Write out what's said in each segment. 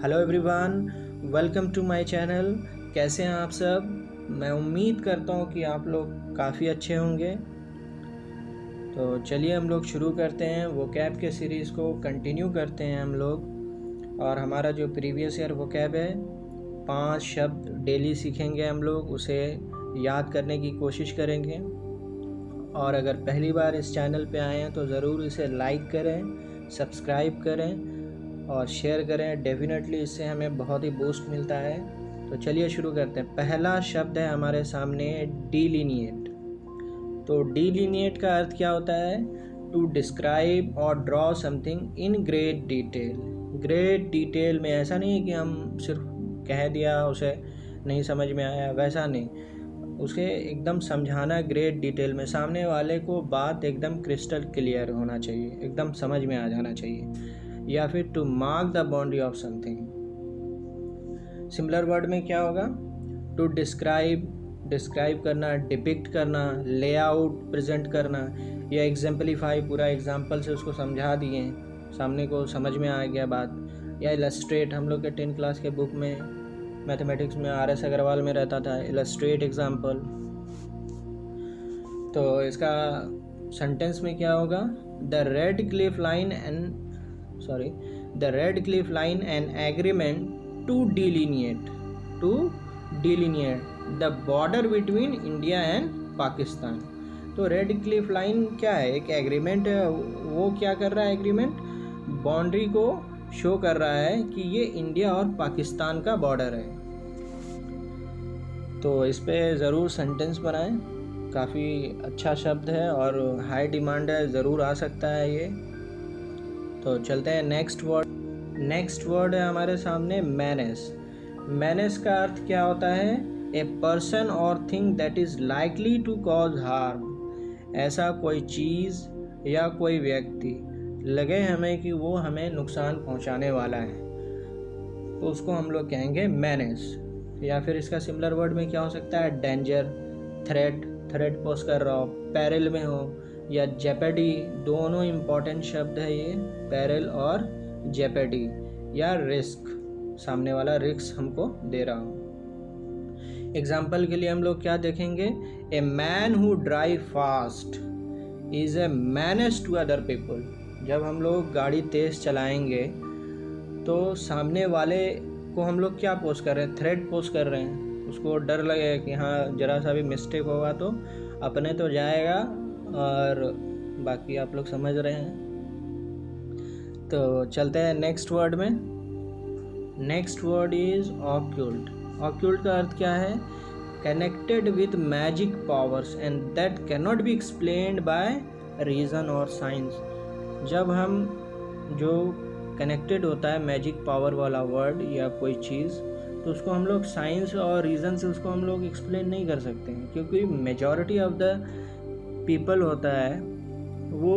Hello everyone, welcome to my channel. कैसे हैं आप सब? मैं उम्मीद करता हूं कि आप लोग काफ़ी अच्छे होंगे। तो चलिए हम लोग शुरू करते हैं। वोकैब के सीरीज़ को कंटिन्यू करते हैं हम लोग। और हमारा जो प्रीवियस ईयर वोकैब है, 5 शब्द डेली सीखेंगे हम लोग, उसे याद करने की कोशिश करेंगे। और अगर पहली बार इस चैनल पे आए हैं तो ज़रूर इसे लाइक करें, सब्सक्राइब करें और शेयर करें। डेफिनेटली इससे हमें बहुत ही बूस्ट मिलता है। तो चलिए शुरू करते हैं। पहला शब्द है हमारे सामने डिलीनिएट। तो डिलीनिएट का अर्थ क्या होता है? टू डिस्क्राइब और draw something in great detail. Great detail में ऐसा नहीं है कि हम सिर्फ कह दिया, उसे नहीं समझ में आया, वैसा नहीं। उसे एकदम समझाना ग्रेट डिटेल में, सामने वाले को बात एकदम क्रिस्टल क्लियर होना चाहिए, एकदम समझ में आ जाना चाहिए। या फिर to mark the boundary of something. Similar word में क्या होगा? टू डिस्क्राइब करना, डिपिक्ट करना, लेआउट प्रेजेंट करना, या एग्जाम्पलीफाई, पूरा एग्जाम्पल से उसको समझा दिए, सामने को समझ में आ गया बात। या इलस्ट्रेट, हम लोग के 10th क्लास के बुक में मैथमेटिक्स में RS अग्रवाल में रहता था इलस्ट्रेट एग्जाम्पल। तो इसका सेंटेंस में क्या होगा? The red Cliff line an agreement to delineate the border between India and Pakistan। तो रेड क्लिफ लाइन क्या है? एक एग्रीमेंट है। वो क्या कर रहा है? एग्रीमेंट बाउंड्री को शो कर रहा है कि ये इंडिया और पाकिस्तान का बॉर्डर है। तो इस पे ज़रूर सेंटेंस बनाएं। काफ़ी अच्छा शब्द है और हाई डिमांड है, ज़रूर आ सकता है ये। तो चलते हैं नेक्स्ट वर्ड है हमारे सामने मैनेस। मैनेस का अर्थ क्या होता है? ए पर्सन और thing that is likely to cause harm. ऐसा कोई चीज़ या कोई व्यक्ति लगे हमें कि वो हमें नुकसान पहुंचाने वाला है, तो उसको हम लोग कहेंगे मैनेस। या फिर इसका सिमिलर वर्ड में क्या हो सकता है? डेंजर, थ्रेट पोज कर रहा हो, पैरल में हो, या जेपेडी। दोनों इम्पॉर्टेंट शब्द है ये, पैरल और जेपेडी। या रिस्क, सामने वाला रिस्क हमको दे रहा हो। एग्जाम्पल के लिए हम लोग क्या देखेंगे? A man who drive fast is a menace to other people. जब हम लोग गाड़ी तेज चलाएंगे तो सामने वाले को हम लोग क्या पोज कर रहे हैं? थ्रेट पोज कर रहे हैं। उसको डर लगेगा कि हाँ जरा सा भी मिस्टेक होगा तो अपने तो जाएगा, और बाकी आप लोग समझ रहे हैं। तो चलते हैं नेक्स्ट वर्ड में। Next word is occult. Occult का अर्थ क्या है? Connected with magic powers and that can not be explained by reason और साइंस। जब हम जो कनेक्टेड होता है मैजिक पावर वाला वर्ड या कोई चीज़, तो उसको हम लोग साइंस और रीज़न से उसको हम लोग एक्सप्लेन नहीं कर सकते हैं, क्योंकि मेजॉरिटी ऑफ द पीपल होता है वो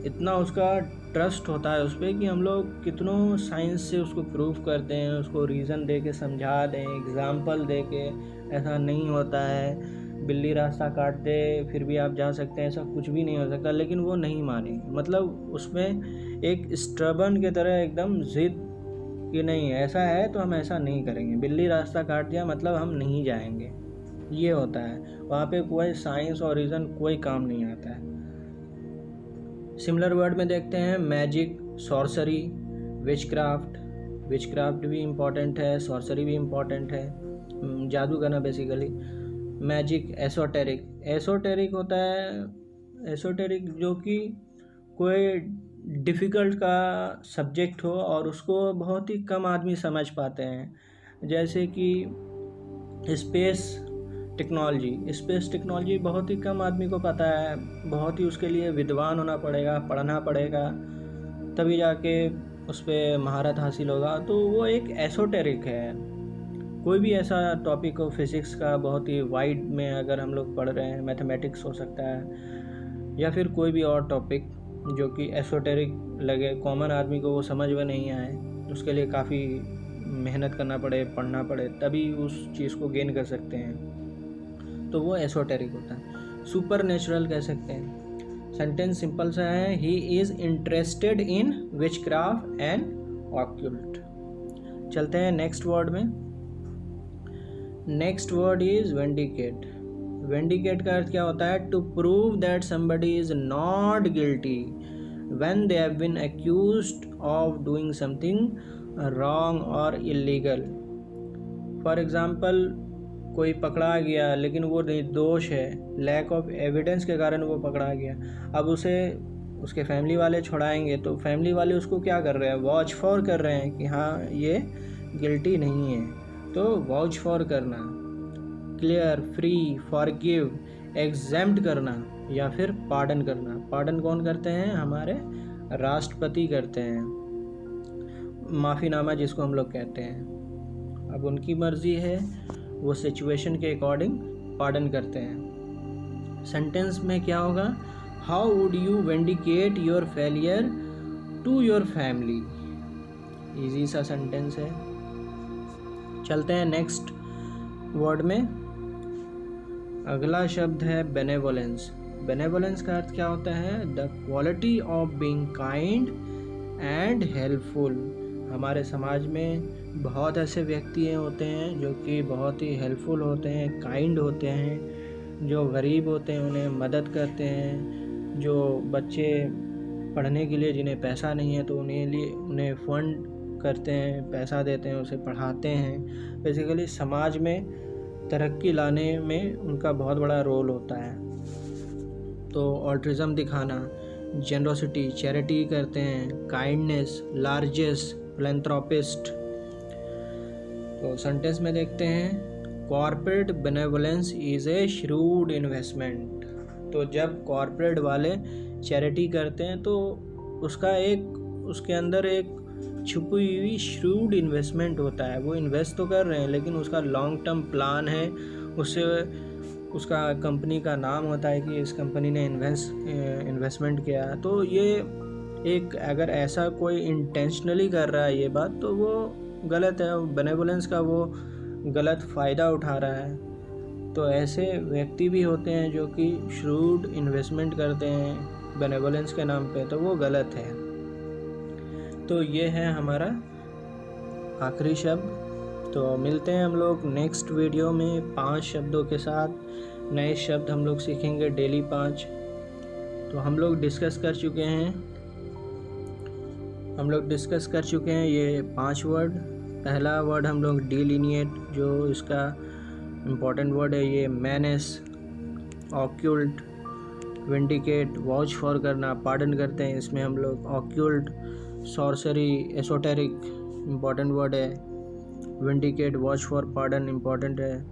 इतना उसका ट्रस्ट होता है उस पर कि हम लोग कितनों साइंस से उसको प्रूव करते हैं, उसको रीज़न दे के समझा दें, एग्जाम्पल दे के ऐसा नहीं होता है। बिल्ली रास्ता काट दे फिर भी आप जा सकते हैं, ऐसा कुछ भी नहीं हो सकता, लेकिन वो नहीं माने। मतलब उसमें एक स्टबर्न की तरह एकदम जिद कि नहीं ऐसा है तो हम ऐसा नहीं करेंगे। बिल्ली रास्ता काट दिया मतलब हम नहीं जाएंगे, ये होता है। वहाँ पे कोई साइंस और रीज़न कोई काम नहीं आता है। सिमिलर वर्ड में देखते हैं मैजिक, सॉर्सरी, विचक्राफ्ट भी इम्पॉर्टेंट है, सॉर्सरी भी इम्पॉर्टेंट है, जादू करना बेसिकली। मैजिक, एसोटेरिक होता है। एसोटेरिक जो कि कोई डिफ़िकल्ट का सब्जेक्ट हो और उसको बहुत ही कम आदमी समझ पाते हैं। जैसे कि स्पेस टेक्नोलॉजी बहुत ही कम आदमी को पता है, बहुत ही उसके लिए विद्वान होना पड़ेगा, पढ़ना पड़ेगा, तभी जाके उस पर महारत हासिल होगा। तो वो एक एसोटेरिक है। कोई भी ऐसा टॉपिक हो, फिज़िक्स का बहुत ही वाइड में अगर हम लोग पढ़ रहे हैं, मैथमेटिक्स हो सकता है, या फिर कोई भी और टॉपिक जो कि एसोटेरिक लगे, कॉमन आदमी को वो समझ में नहीं आए, उसके लिए काफ़ी मेहनत करना पड़े, पढ़ना पड़े, तभी उस चीज़ को गेन कर सकते हैं, तो वो एसोटेरिक होता है। सुपर नेचुरल कह सकते हैं। सेंटेंस सिंपल सा है, he is interested in witchcraft and occult. चलते हैं नेक्स्ट वर्ड में। Next word is vindicate. Vindicate का अर्थ क्या होता है? To prove that somebody is not guilty when they have been accused of doing something wrong और इलीगल। फॉर एग्जाम्पल, कोई पकड़ा गया लेकिन वो निर्दोष है, लैक ऑफ एविडेंस के कारण वो पकड़ा गया। अब उसे उसके फैमिली वाले छुड़ाएंगे तो फैमिली वाले उसको क्या कर रहे हैं? वॉच फॉर कर रहे हैं कि हाँ ये गिल्टी नहीं है। तो वॉच फॉर करना, क्लियर, फ्री, फॉरगिव, एग्जेम्प्ट करना या फिर पार्डन करना। पार्डन कौन करते हैं? हमारे राष्ट्रपति करते हैं, माफ़ीनामा जिसको हम लोग कहते हैं। अब उनकी मर्जी है, वो सिचुएशन के अकॉर्डिंग पार्डन करते हैं। सेंटेंस में क्या होगा? How would you vindicate your failure to your family. Easy सा सेंटेंस है। चलते हैं नेक्स्ट वर्ड में। अगला शब्द है बेनेवोलेंस। बेनेवोलेंस का अर्थ क्या होता है? The quality of being kind and helpful. हमारे समाज में बहुत ऐसे व्यक्ति होते हैं जो कि बहुत ही हेल्पफुल होते हैं, काइंड होते हैं, जो गरीब होते हैं उन्हें मदद करते हैं, जो बच्चे पढ़ने के लिए जिन्हें पैसा नहीं है तो उन्हें फंड करते हैं, पैसा देते हैं, उसे पढ़ाते हैं। बेसिकली समाज में तरक्की लाने में उनका बहुत बड़ा रोल होता है। तो ऑल्ट्रिज्म दिखाना, जेनरोसिटी, चैरिटी करते हैं, काइंडनेस, लार्जेस्ट, फिलैंथ्रोपिस्ट। तो सेंटेंस में देखते हैं, corporate benevolence is a shrewd investment. तो जब कॉर्पोरेट वाले चैरिटी करते हैं तो उसके अंदर एक छुपी हुई श्रूड इन्वेस्टमेंट होता है। वो इन्वेस्ट तो कर रहे हैं लेकिन उसका लॉन्ग टर्म प्लान है, उससे उसका कंपनी का नाम होता है कि इस कंपनी ने इन्वेस्टमेंट किया। तो ये एक, अगर ऐसा कोई इंटेंशनली कर रहा है ये बात तो वो गलत है, बेनेवोलेंस का वो गलत फ़ायदा उठा रहा है। तो ऐसे व्यक्ति भी होते हैं जो कि श्रूड इन्वेस्टमेंट करते हैं बेनेवोलेंस के नाम पे, तो वो गलत है। तो ये है हमारा आखिरी शब्द। तो मिलते हैं हम लोग नेक्स्ट वीडियो में 5 शब्दों के साथ। नए शब्द हम लोग सीखेंगे डेली 5। तो हम लोग डिस्कस कर चुके हैं ये 5 वर्ड। पहला वर्ड हम लोग डिलिनिएट, जो इसका इम्पोर्टेंट वर्ड है ये menace, occult, vindicate, watch for करना, पार्डन करते हैं। इसमें हम लोग occult, sorcery, esoteric important word है, vindicate, watch for, pardon important है।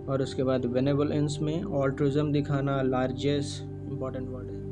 और उसके बाद बेनेवोलेंस में ऑल्ट्रिज्म दिखाना, लार्जेस्ट इम्पॉर्टेंट वर्ड है।